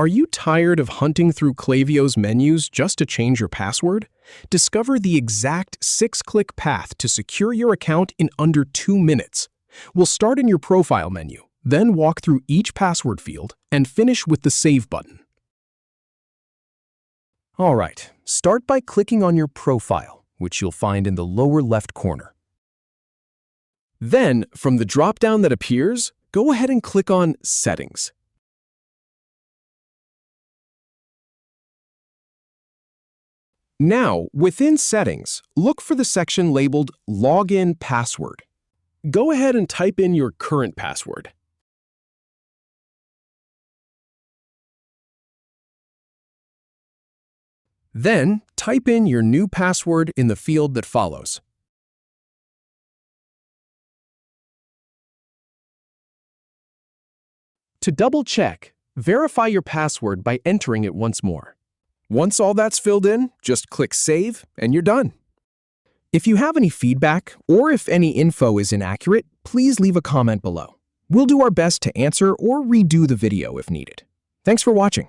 Are you tired of hunting through Klaviyo's menus just to change your password? Discover the exact 6-click path to secure your account in under 2 minutes. We'll start in your profile menu, then walk through each password field and finish with the Save button. All right, start by clicking on your profile, which you'll find in the lower left corner. Then, from the drop-down that appears, go ahead and click on Settings. Now, within Settings, look for the section labeled Login Password. Go ahead and type in your current password. Then, type in your new password in the field that follows. To double-check, verify your password by entering it once more. Once all that's filled in, just click Save and you're done. If you have any feedback or if any info is inaccurate, please leave a comment below. We'll do our best to answer or redo the video if needed. Thanks for watching.